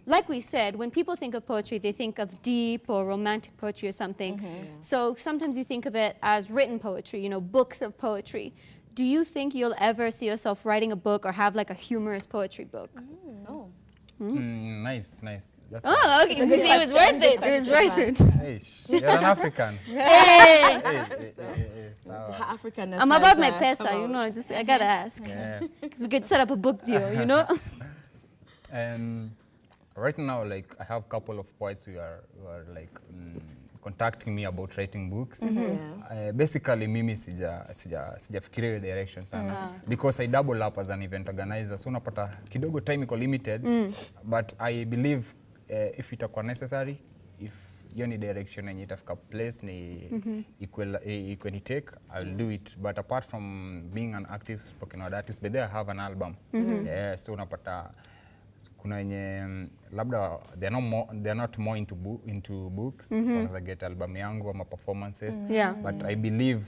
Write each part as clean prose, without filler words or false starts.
like we said, when people think of poetry, they think of deep or romantic poetry or something. So sometimes you think of it as written poetry, you know, books of poetry. Do you think you'll ever see yourself writing a book or have like a humorous poetry book? Oh. Nice. That's Okay. You see, it was worth it. It was worth it. Hey, you're an African. Hey. African. I'm about my pesa, you know, I gotta ask. Because we could set up a book deal, you know? Right now, like, I have a couple of poets who are like contacting me about writing books. Basically, mimi sijafikiria hiyo direction sana. Because I double up as an event organizer. So unapata kidogo time iko limited. But I believe if itakuwa necessary, if hiyo ni direction yenye itafika place ni equal take, I'll do it. But apart from being an active spoken word artist, but there I have an album. So unapata kuna yenye labda they're not more into books. Wanaweza get album yangu ama performances. But I believe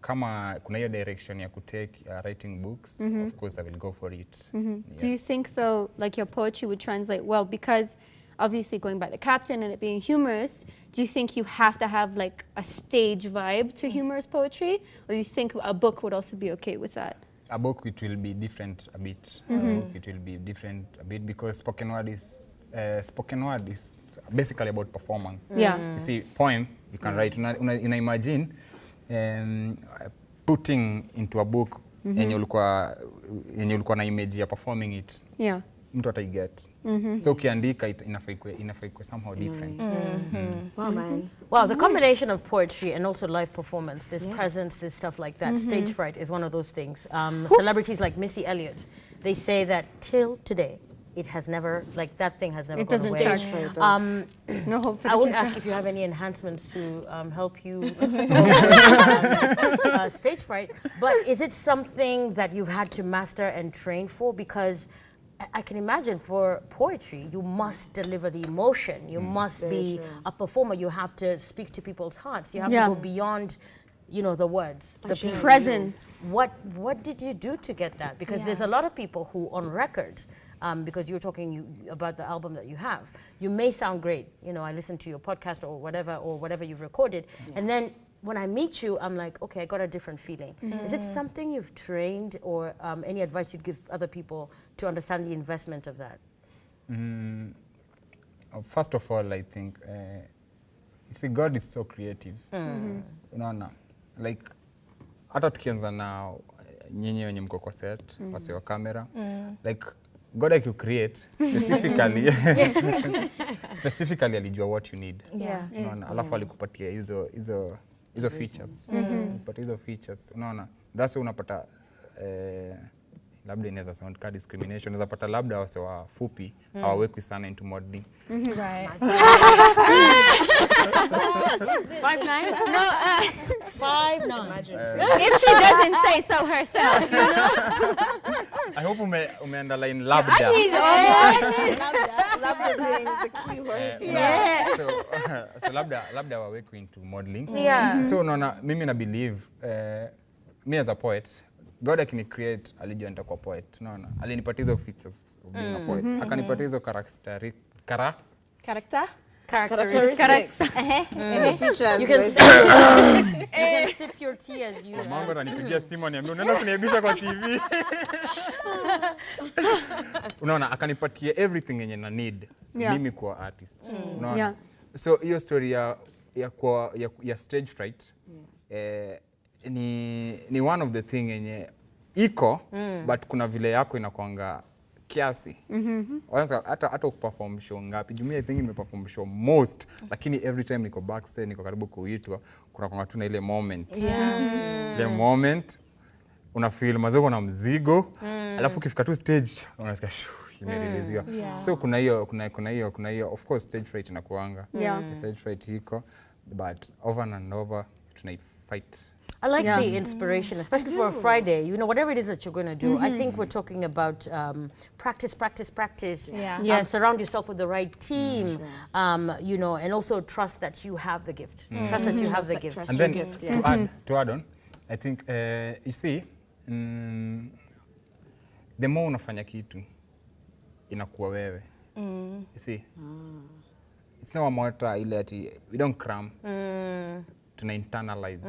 kama kuna hiyo direction ya kutake writing books, of course I will go for it. Yes. Do you think though, like your poetry would translate well? Because obviously going by the captain and it being humorous, do you think you have to have like a stage vibe to humorous poetry? Or you think a book would also be okay with that? A book, it will be different a bit. It will be different a bit because spoken word is basically about performance. You see, poem you can write. Una imagine putting into a book yenye ulikuwa na image ya performing it. Mtu ataiget. So ukiandika inafaa ikuwe somehow different. Wow, man. Wow, the combination of poetry and also live performance, this presence, this stuff like that, stage fright is one of those things. Celebrities like Missy Elliott, they say that till today, it has never, like that thing has never gone away. It doesn't change. No hope for I wouldn't ask if you have any enhancements to help you stage fright, but is it something that you've had to master and train for? Because I can imagine for poetry, you must deliver the emotion. You must be a performer. You have to speak to people's hearts. You have to go beyond, you know, the words, the presence. What did you do to get that? Because there's a lot of people who, on record, because you're talking about the album that you have, you may sound great. You know, I listen to your podcast or whatever you've recorded, and then when I meet you, I'm like, okay, I got a different feeling. Is it something you've trained, or any advice you'd give other people to understand the investment of that? First of all, I think, you see, God is so creative. Unaona, like, hata tukianza na nyinyi wenye mko kwa set, wase wa camera, like, God like you create specifically alijua what you need. Unaona, alafu alikupatia hizo features. But hizo features, unaona, that's why unapata labda inaweza sound ka discrimination, unaweza pata labda wase wa fupi hawawekwi sana into modeling. Right. 5'9"? No, 5'9". if she doesn't say so herself, you know? I hope ume-underline labda. Labda being the key word. So labda wawekwi into modeling. So unaona, mimi na believe, me as a poet, God akini create alijua nitakuwa poet. Unaona, alinipatia hizo features of being a poet. Akanipatia hizo characteristics. Hizo features. You can sip your tea as you Mamangu ananipigia simu ananiambia unaenda kuniaibisha kwa TV. Unaona, akanipatia everything yenye na need mimi kuwa artist. Unaona. So hiyo story ya stage fright ni one of the thing yenye iko but kuna vile yako inakuanga kiasi. Hata kuperform show ngapi, jumia I think nimeperform show most, lakini every time niko backstage niko karibu kuitwa kuna kwanga tu na ile moment. Ile moment una feel mazoko na mzigo, alafu ukifika tu stage unasikia imereleasewa. So kuna hiyo of course stage fright inakuanga. Stage fright iko but over and over tunaifight. I like the inspiration, especially for a Friday. You know, whatever it is that you're going to do, I think we're talking about practice. Surround yourself with the right team, you know, and also trust that you have the gift. Trust that you have the gift. And then to add on, I think, you see, the more unafanya kitu, inakuwa wewe. You see? It's not matter ile ati we don't cram. Tuna internalize.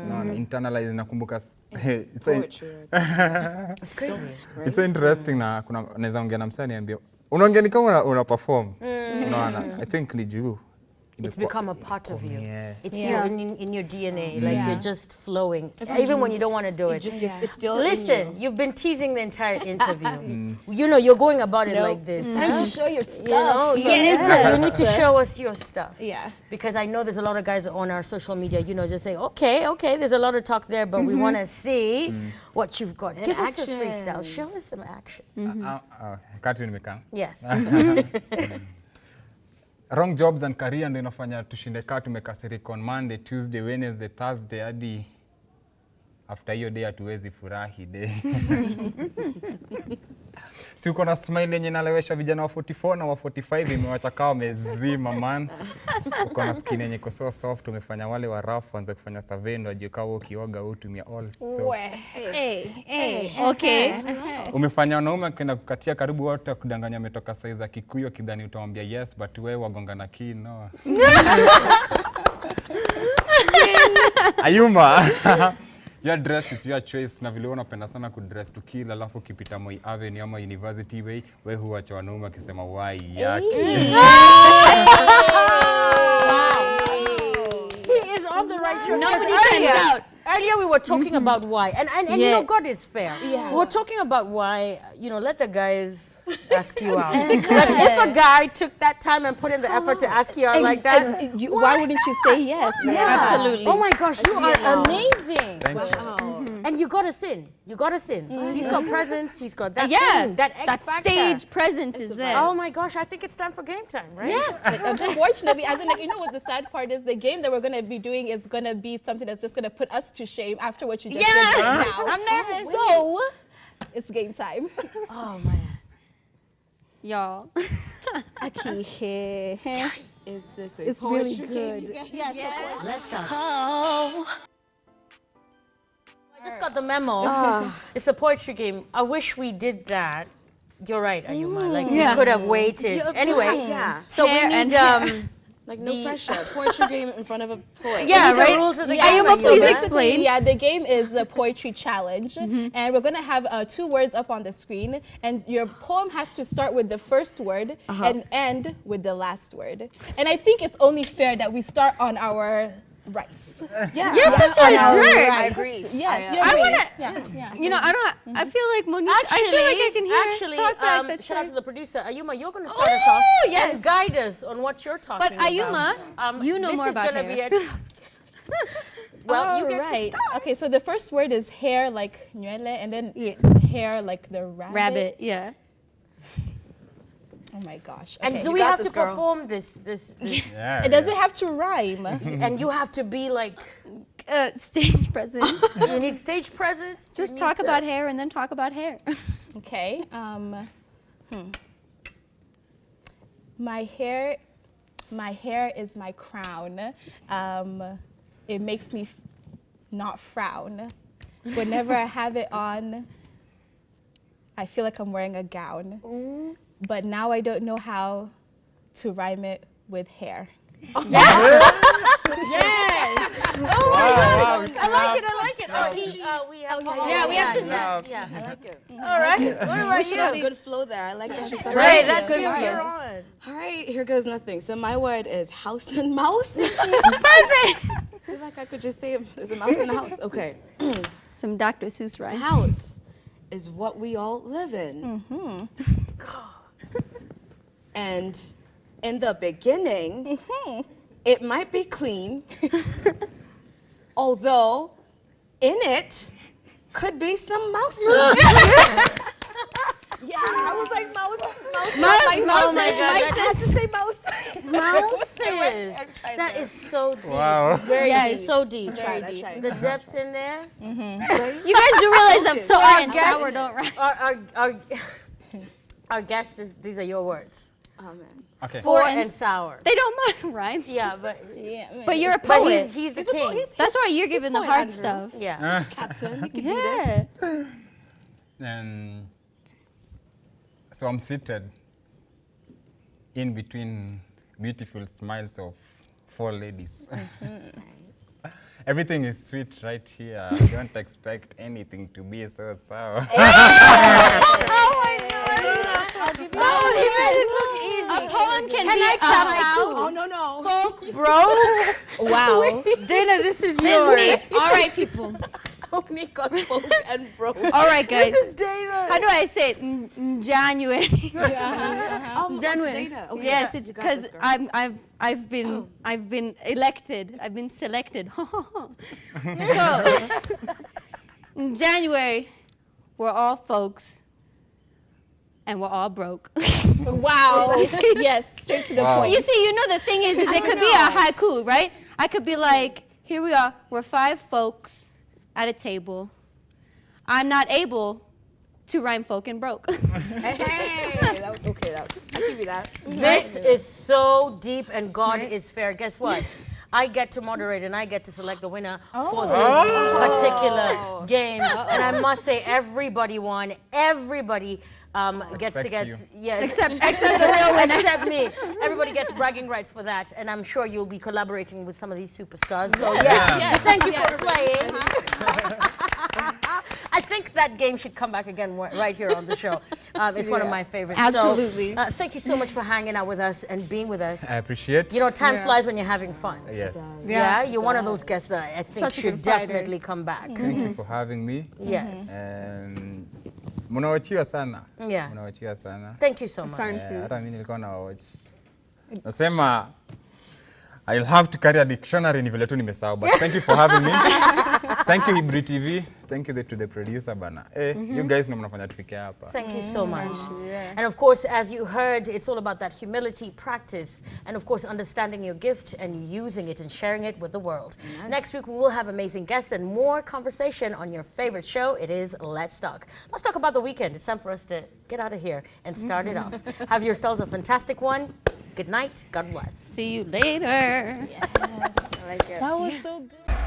No, internalize nakumbuka it's so It's crazy. it's so interesting na kuna naweza ongea na msanii niambia unaongea ni kama una perform. Unaona? I think ni juu. It's become a part of you. Yeah. It's in your DNA. Like you're just flowing, even when you don't want to do it. It's still Listen, in you. you've been teasing the entire interview. You know, you're going about it like this. Time to show your stuff. You know, you need to show us your stuff. Yeah. Because I know there's a lot of guys on our social media, you know, just saying, okay, there's a lot of talk there, but we want to see what you've got. Give us a freestyle. Show us some action. Kati nimekaa. Yes. Wrong jobs and career ndio inafanya tushinde kaa tumekasirika on Monday, Tuesday, Wednesday, Thursday hadi after hiyo day hatuwezi furahi day. Si uko na smile yenye nalewesha vijana wa 44 na wa 45 imewacha kama wamezima man. Uko na skin yenye iko so soft umefanya wale wa rough waanze kufanya survey ndio ajue kama ukioga utumia all soaps. Okay. Umefanya wanaume kwenda kukatia karibu wote kudanganya ametoka size za Kikuyu kidhani utamwambia yes but wewe wagonga na key no. Ayuma. Your dress is your choice na vile unapenda sana kudress to kill alafu ukipita Moi Avenue ama University Way wewe huacha wanaume akisema why yake. He is on the right show. Nobody can doubt. Earlier we were talking about why, and you know God is fair. Yeah. We were talking about why, you know, let the guys ask you out. Like if a guy took that time and put in the effort to ask you out like that, Why wouldn't you say yes? Absolutely. Oh my gosh, you are amazing. Thank you. And you gotta sin. You gotta sin. He's got presence. He's got that thing, that X that factor. stage presence is there. Oh my gosh, I think it's time for game time, right? Yeah. Like, unfortunately, as in, like, you know what the sad part is? The game that we're going to be doing is going to be something that's just going to put us to shame after what you just did right now. I'm nervous. So, it's game time. Oh man. Y'all. Is this a It's really poetry good. game? Yeah. Let's start. I just got the memo. It's a poetry game. I wish we did that. You're right, Ayuma. Like we could have waited. Anyway, Yeah. so Hair we and need hair. Like no pressure. Poetry game in front of a poet. Yeah, the right? rules of the game. Ayuma, please Ayuma. explain. Yeah, the game is the poetry challenge, and we're gonna have 2 words up on the screen, and your poem has to start with the first word and end with the last word. And I think it's only fair that we start on our rights. Yeah. You're such a jerk. I agree. Yeah, I wanna- Yeah. You know, I feel like Monique, I feel like I can hear Actually, talk back that shout out to time. the producer. Ayuma, you're going to start us off yes. and guide us on what you're talking But Ayuma, about. you know this more is about gonna hair. be a well, you get to start. Okay, so the first word is hair, like nywele, and then hair, like the rabbit. Rabbit, yeah. Oh my gosh. And Okay. do we got have this, to girl. perform this? Yeah. It doesn't have to rhyme. And you have to be like, Stage presence. you need stage presence. Just you talk need about hair and then talk about hair. Okay. My hair is my crown. It makes me not frown. Whenever I have it on, I feel like I'm wearing a gown. But now I don't know how to rhyme it with hair. Yes! Oh my God. I like it. We have to. Yeah, we have to Yeah. I like it. All right. What about She had a you? good flow there. I like that she started. Right, off that's good. you. You're on. All right, here goes nothing. So my word is house and mouse. Perfect! I feel like I could just say there's a mouse in the house. Okay. Some Dr. Seuss rhyme. House is what we all live in. And in the beginning, it might be clean, although in it could be some mouses. Yeah, I was like mouse. Oh my God. I had to say mouse. Mouses. That is so deep. Wow. Yeah, it's so deep. I tried. The depth in there. You guys do realize that So four our and guest- sour don't rhyme. Our guests, these are your words. Oh man. Okay. Four and and sour. They don't mind rhyme. Yeah, but But you're a but poet. he's the He's a king. poet. That's why you're giving the poet, hard Andrew. stuff. Yeah. Captain, you can do this. Yeah. So I'm seated in between beautiful smiles of 4 ladies. Everything is sweet right here. Don't expect anything to be so sour. I'll give you A poem can be I a tap haiku. Oh, no. Bro, Wow. Dana, this is This yours. is me. All right, people. Only got folk and broke. All right, guys. This is Dana. How do I say it? January. January. Okay, Yes, yeah, it's you got because this, girl. I've been elected. I've been selected. So in January, we're all folks, and we're all broke. Wow. Yes, straight to the Wow. point. You see, you know the thing is it could be a haiku, right? I could be like, here we are. We're 5 folks at a table. I'm not able to rhyme folk and broke. Hey, that was okay. I'll give you that. This is so deep and God is fair. Guess what? I get to moderate and I get to select the winner for this particular game. And I must say, everybody won. Everybody gets to Respect get, you. yes. Except the real winner. Except me. Everybody gets bragging rights for that. And I'm sure you'll be collaborating with some of these superstars. So yeah, thank you for playing. I think that game should come back again right here on the show. It's one of my favorites. Absolutely. So, thank you so much for hanging out with us and being with us. I appreciate. You know, time flies when you're having fun. Yes. Yeah, you're one of those guests that I think Such a should good fighter. definitely come back. Thank you for having me. Yes. And mnawachiwa sana. Yeah. Mnawachiwa sana. Thank you so much. Hata mimi nilikuwa na watch. Nasema I'll have to carry a dictionary ni vile tu nimesahau, but thank you for having me. Thank you Ibri TV. Thank you to the producer bana. You guys know mnafanya tufike hapa. Thank you so much. And of course, as you heard, it's all about that humility practice and of course understanding your gift and using it and sharing it with the world. Next week we will have amazing guests and more conversation on your favorite show. It is Let's Talk. Let's talk about the weekend. It's time for us to get out of here and start it off. Have yourselves a fantastic one. Good night. God bless. See you later. I like it. That was so good.